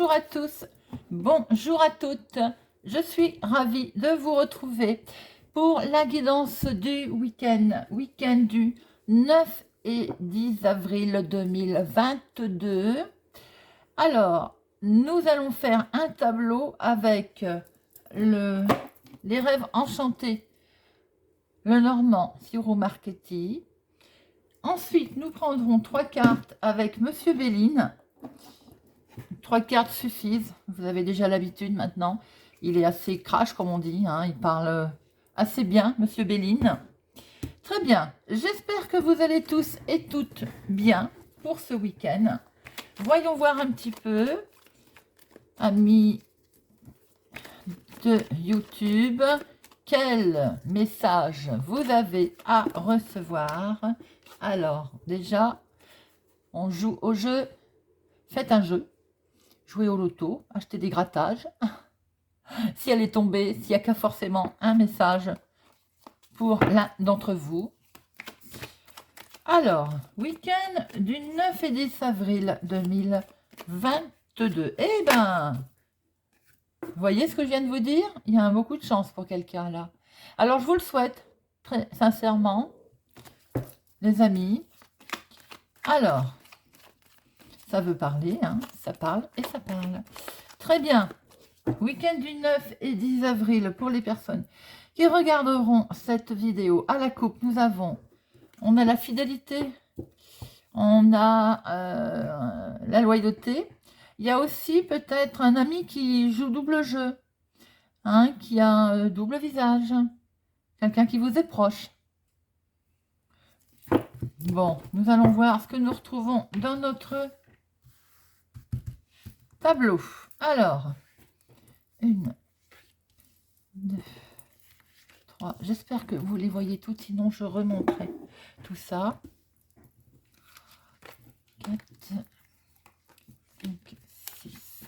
Bonjour à tous, bonjour à toutes. Je suis ravie de vous retrouver pour la guidance du week-end du 9 et 10 avril 2022. Alors, nous allons faire un tableau avec les rêves enchantés, le Normand Ciro Marchetti. Ensuite, nous prendrons 3 cartes avec Monsieur Béline. 3 cartes suffisent, vous avez déjà l'habitude maintenant. Il est assez crash, comme on dit, hein. Il parle assez bien, Monsieur Béline. Très bien, j'espère que vous allez tous et toutes bien pour ce week-end. Voyons voir un petit peu, amis de YouTube, quel message vous avez à recevoir. Alors, déjà, on joue au jeu. Faites un jeu. Jouez au loto, achetez des grattages. Si elle est tombée, s'il n'y a qu'à forcément un message pour l'un d'entre vous. Alors, week-end du 9 et 10 avril 2022. Eh ben, vous voyez ce que je viens de vous dire? Il y a beaucoup de chance pour quelqu'un là. Alors, je vous le souhaite très sincèrement, les amis. Alors, ça veut parler, hein, ça parle et ça parle. Très bien. Week-end du 9 et 10 avril pour les personnes qui regarderont cette vidéo. À la coupe, on a la fidélité, on a la loyauté. Il y a aussi peut-être un ami qui joue double jeu, hein, qui a un double visage, quelqu'un qui vous est proche. Bon, nous allons voir ce que nous retrouvons dans notre tableau. Alors, 1, 2, 3. J'espère que vous les voyez toutes, sinon je remonterai tout ça. 4, 5, 6.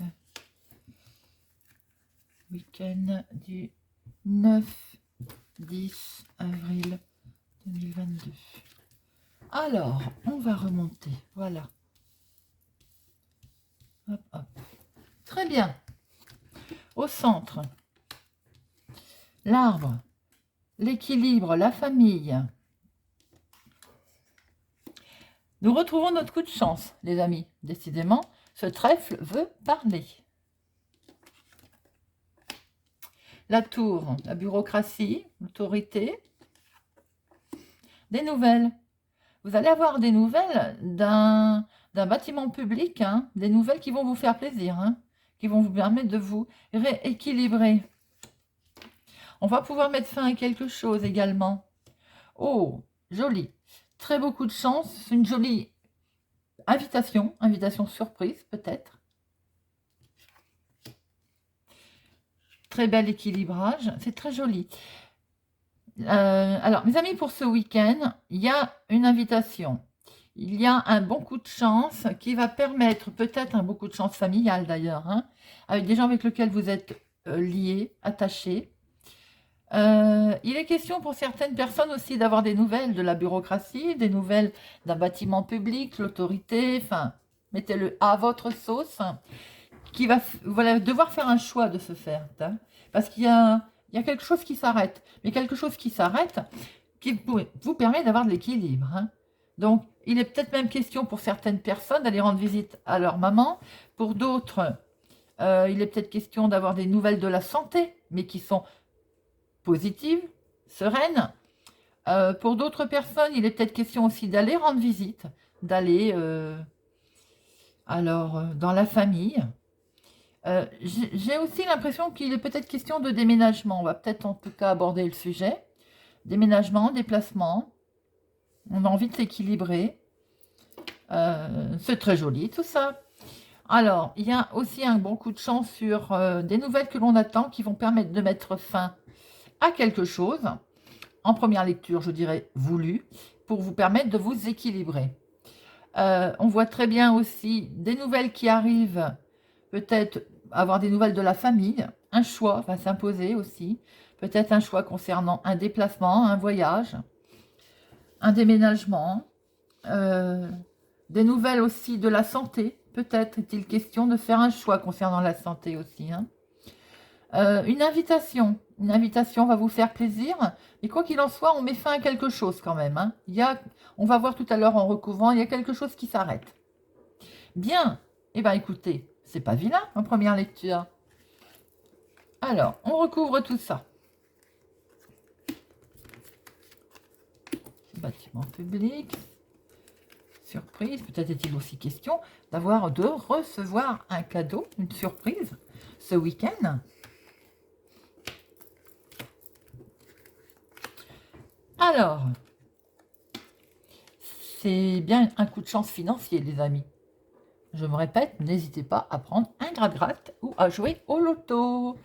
Week-end du 9-10 avril 2022. Alors, on va remonter. Voilà. Hop, hop. Très bien. Au centre, l'arbre, l'équilibre, la famille. Nous retrouvons notre coup de chance, les amis. Décidément, ce trèfle veut parler. La tour, la bureaucratie, l'autorité. Des nouvelles. Vous allez avoir des nouvelles d'un bâtiment public, hein, des nouvelles qui vont vous faire plaisir, hein, qui vont vous permettre de vous rééquilibrer. On va pouvoir mettre fin à quelque chose également. Oh, joli. Très beaucoup de chance. Une jolie invitation surprise peut-être. Très bel équilibrage. C'est très joli. Alors, mes amis, pour ce week-end, il y a une invitation. Il y a un bon coup de chance qui va permettre, peut-être un bon coup de chance familial d'ailleurs, hein, avec des gens avec lesquels vous êtes liés, attachés. Il est question pour certaines personnes aussi d'avoir des nouvelles de la bureaucratie, des nouvelles d'un bâtiment public, l'autorité, enfin, mettez-le à votre sauce, qui va voilà, devoir faire un choix de ce fait, hein, parce qu'il y a quelque chose qui s'arrête, mais quelque chose qui s'arrête qui vous permet d'avoir de l'équilibre, hein. Donc, il est peut-être même question pour certaines personnes d'aller rendre visite à leur maman. Pour d'autres, il est peut-être question d'avoir des nouvelles de la santé, mais qui sont positives, sereines. Pour d'autres personnes, il est peut-être question aussi d'aller rendre visite, d'aller dans la famille. J'ai aussi l'impression qu'il est peut-être question de déménagement. On va peut-être en tout cas aborder le sujet. Déménagement, déplacement. On a envie de s'équilibrer. C'est très joli tout ça. Alors, il y a aussi un bon coup de chance sur des nouvelles que l'on attend qui vont permettre de mettre fin à quelque chose. En première lecture, je dirais voulu, pour vous permettre de vous équilibrer. On voit très bien aussi des nouvelles qui arrivent, peut-être avoir des nouvelles de la famille. Un choix va s'imposer aussi. Peut-être un choix concernant un déplacement, un voyage, un déménagement. Des nouvelles aussi de la santé, Peut-être est-il question de faire un choix concernant la santé aussi, hein. Une invitation. Une invitation va vous faire plaisir. Et quoi qu'il en soit, on met fin à quelque chose quand même, hein. On va voir tout à l'heure en recouvrant, il y a quelque chose qui s'arrête. Bien. Eh bien, écoutez, c'est pas vilain en première lecture. Alors, on recouvre tout ça. Bâtiment public. Surprise. Peut-être est-il aussi question de recevoir un cadeau, une surprise, ce week-end. Alors, c'est bien un coup de chance financier, les amis. Je me répète, n'hésitez pas à prendre un gratte-gratte ou à jouer au loto.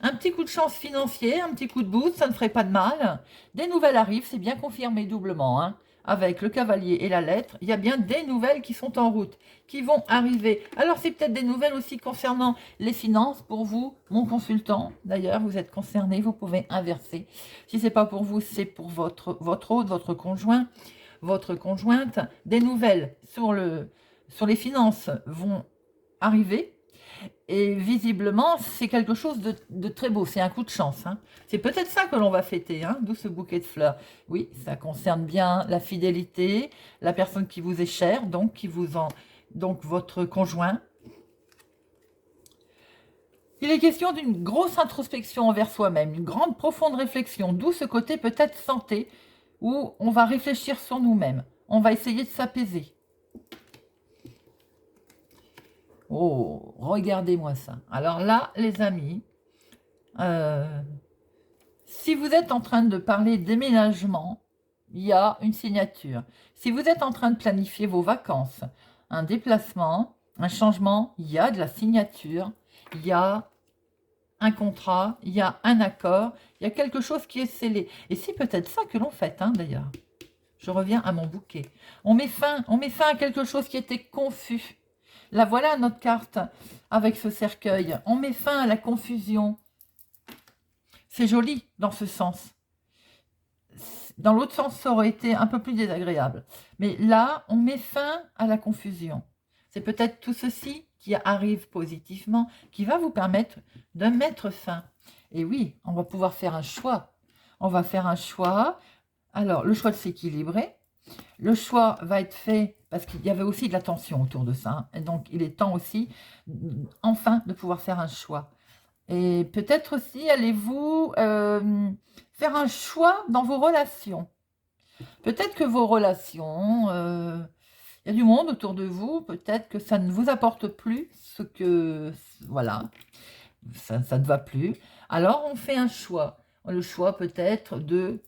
Un petit coup de chance financier, un petit coup de boost, ça ne ferait pas de mal. Des nouvelles arrivent, c'est bien confirmé doublement, hein. Avec le cavalier et la lettre, il y a bien des nouvelles qui sont en route, qui vont arriver. Alors c'est peut-être des nouvelles aussi concernant les finances pour vous, mon consultant. D'ailleurs, vous êtes concerné, vous pouvez inverser. Si ce n'est pas pour vous, c'est pour votre hôte, votre conjoint, votre conjointe. Des nouvelles sur les finances vont arriver. Et visiblement, c'est quelque chose de très beau. C'est un coup de chance, hein. C'est peut-être ça que l'on va fêter, hein, d'où ce bouquet de fleurs. Oui, ça concerne bien la fidélité, la personne qui vous est chère, donc votre conjoint. Il est question d'une grosse introspection envers soi-même, une grande profonde réflexion, d'où ce côté peut-être santé, où on va réfléchir sur nous-mêmes. On va essayer de s'apaiser. Oh, regardez-moi ça. Alors là, les amis, si vous êtes en train de parler déménagement, il y a une signature. Si vous êtes en train de planifier vos vacances, un déplacement, un changement, il y a de la signature, il y a un contrat, il y a un accord, il y a quelque chose qui est scellé. Et c'est peut-être ça que l'on fait, hein, d'ailleurs. Je reviens à mon bouquet. On met fin à quelque chose qui était confus. Là, voilà notre carte avec ce cercueil. On met fin à la confusion. C'est joli dans ce sens. Dans l'autre sens, ça aurait été un peu plus désagréable. Mais là, on met fin à la confusion. C'est peut-être tout ceci qui arrive positivement, qui va vous permettre de mettre fin. Et oui, on va pouvoir faire un choix. On va faire un choix. Alors, le choix de s'équilibrer. Le choix va être fait parce qu'il y avait aussi de la tension autour de ça, hein. Et donc, il est temps aussi, enfin, de pouvoir faire un choix. Et peut-être aussi, allez-vous faire un choix dans vos relations. Peut-être que vos relations, il y a du monde autour de vous, peut-être que ça ne vous apporte plus ce que... Voilà, ça ne va plus. Alors, on fait un choix. Le choix peut-être de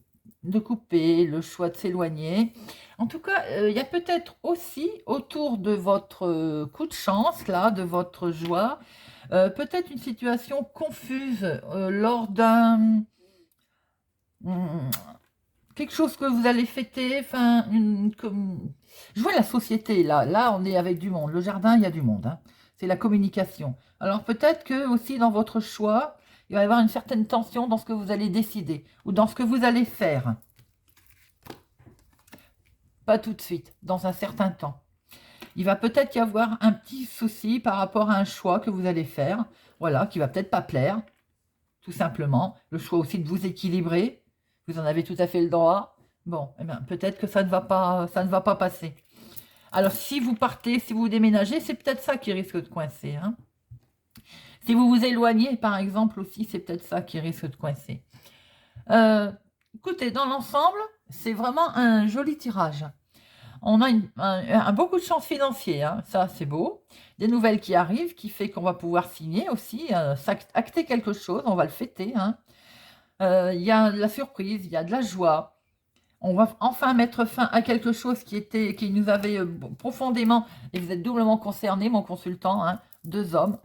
couper, le choix de s'éloigner. En tout cas, il y a peut-être aussi autour de votre coup de chance, là, de votre joie, peut-être une situation confuse lors d'un... quelque chose que vous allez fêter, enfin, je vois la société, là on est avec du monde, le jardin, il y a du monde, hein. C'est la communication. Alors peut-être que aussi dans votre choix, il va y avoir une certaine tension dans ce que vous allez décider, ou dans ce que vous allez faire. Pas tout de suite, dans un certain temps. Il va peut-être y avoir un petit souci par rapport à un choix que vous allez faire, voilà, qui va peut-être pas plaire, tout simplement. Le choix aussi de vous équilibrer, vous en avez tout à fait le droit. Bon, eh bien, peut-être que ça ne va pas passer. Alors, si vous partez, si vous déménagez, c'est peut-être ça qui risque de coincer, hein. Si vous vous éloignez, par exemple, aussi, c'est peut-être ça qui risque de coincer. Écoutez, dans l'ensemble, c'est vraiment un joli tirage. On a un beaucoup de chance financière, hein. Ça c'est beau. Des nouvelles qui arrivent, qui fait qu'on va pouvoir signer aussi, acter quelque chose, on va le fêter, hein. Il y a de la surprise, il y a de la joie. On va enfin mettre fin à quelque chose qui nous avait profondément, et vous êtes doublement concerné, mon consultant, hein, 2 hommes.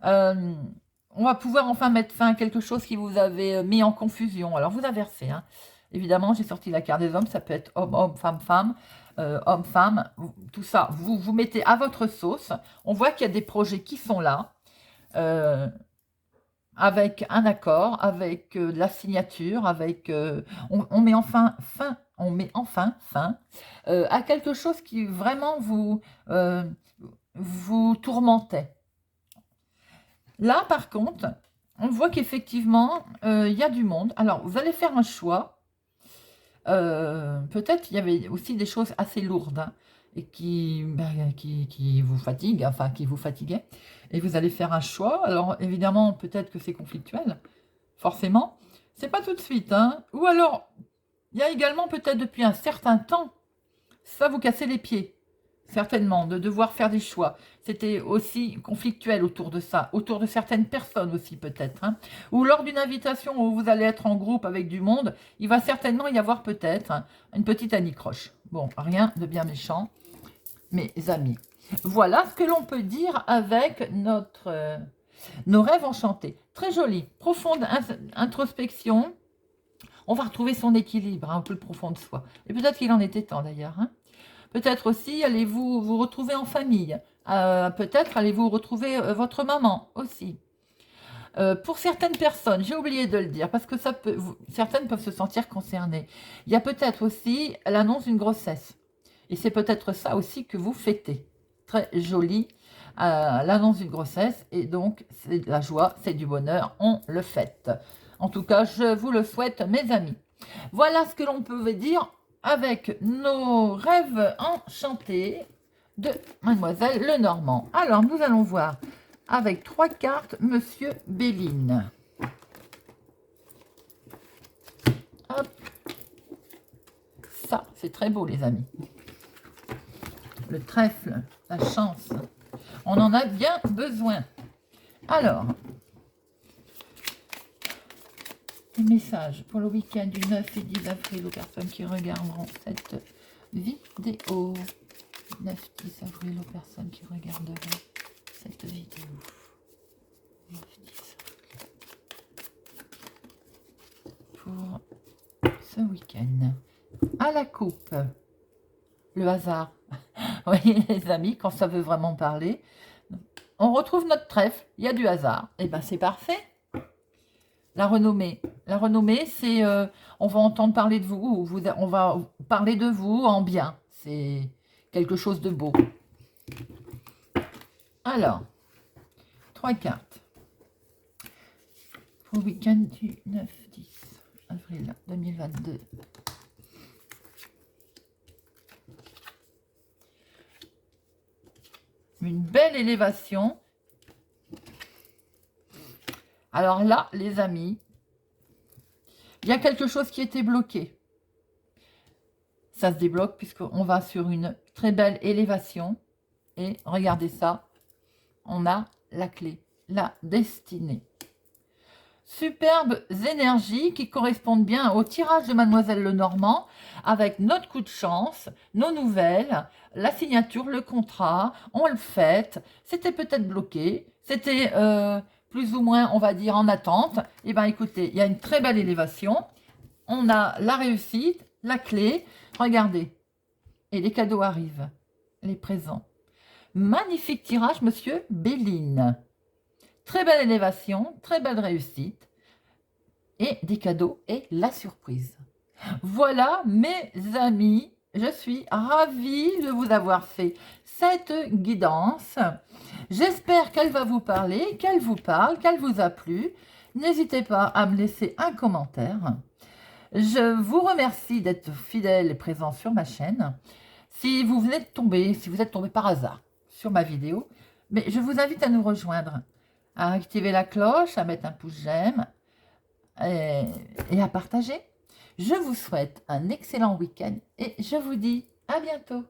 On va pouvoir enfin mettre fin à quelque chose qui vous avait mis en confusion. Alors vous inversez, hein. Évidemment, j'ai sorti la carte des hommes, ça peut être homme, homme, femme, femme, homme, femme, tout ça. Vous mettez à votre sauce. On voit qu'il y a des projets qui sont là, avec un accord, avec de la signature, avec on met enfin fin à quelque chose qui vraiment vous tourmentait. Là, par contre, on voit qu'effectivement, il y a du monde. Alors, vous allez faire un choix. Peut-être il y avait aussi des choses assez lourdes hein, et qui vous fatiguent, enfin qui vous fatiguaient. Et vous allez faire un choix. Alors, évidemment, peut-être que c'est conflictuel, forcément. C'est pas tout de suite. Hein. Ou alors, il y a également peut-être depuis un certain temps, ça vous cassait les pieds. Certainement, de devoir faire des choix. C'était aussi conflictuel autour de ça, autour de certaines personnes aussi peut-être. Hein. Ou lors d'une invitation où vous allez être en groupe avec du monde, il va certainement y avoir peut-être hein, une petite anicroche. Bon, rien de bien méchant, mes amis. Voilà ce que l'on peut dire avec nos rêves enchantés. Très joli, profonde introspection. On va retrouver son équilibre, hein, un peu le profond de soi. Et peut-être qu'il en était temps d'ailleurs. Hein. Peut-être aussi allez-vous vous retrouver en famille. Peut-être allez-vous retrouver votre maman aussi. Pour certaines personnes, j'ai oublié de le dire, parce que certaines peuvent se sentir concernées. Il y a peut-être aussi l'annonce d'une grossesse. Et c'est peut-être ça aussi que vous fêtez. Très joli, l'annonce d'une grossesse. Et donc, c'est de la joie, c'est du bonheur, on le fête. En tout cas, je vous le souhaite, mes amis. Voilà ce que l'on peut dire avec nos rêves enchantés de Mademoiselle Lenormand. Alors, nous allons voir avec 3 cartes Monsieur Béline. Hop. Ça, c'est très beau, les amis. Le trèfle, la chance. On en a bien besoin. Alors, les messages pour le week-end du 9 et 10 avril aux personnes qui regarderont cette vidéo. 9-10 avril aux personnes qui regarderont cette vidéo. 9-10 pour ce week-end. À la coupe, le hasard. Vous voyez les amis, quand ça veut vraiment parler, on retrouve notre trèfle, il y a du hasard. Et bien c'est parfait. La renommée. La renommée, c'est on va entendre parler de vous, on va parler de vous en bien. C'est quelque chose de beau. Alors, 3 cartes. Pour le week-end du 9-10 avril 2022. Une belle élévation. Alors là, les amis, il y a quelque chose qui était bloqué. Ça se débloque puisqu'on va sur une très belle élévation. Et regardez ça, on a la clé, la destinée. Superbes énergies qui correspondent bien au tirage de Mademoiselle Lenormand avec notre coup de chance, nos nouvelles, la signature, le contrat, on le fête. C'était peut-être bloqué, c'était plus ou moins, on va dire, en attente. Et bien écoutez, il y a une très belle élévation. On a la réussite, la clé. Regardez. Et les cadeaux arrivent, les présents. Magnifique tirage, Monsieur Béline. Très belle élévation, très belle réussite. Et des cadeaux et la surprise. Voilà, mes amis, je suis ravie de vous avoir fait cette guidance. J'espère qu'elle va vous parler, qu'elle vous parle, qu'elle vous a plu. N'hésitez pas à me laisser un commentaire. Je vous remercie d'être fidèle et présent sur ma chaîne. Si vous venez de tomber, si vous êtes tombé par hasard sur ma vidéo, mais je vous invite à nous rejoindre, à activer la cloche, à mettre un pouce j'aime et à partager. Je vous souhaite un excellent week-end et je vous dis à bientôt.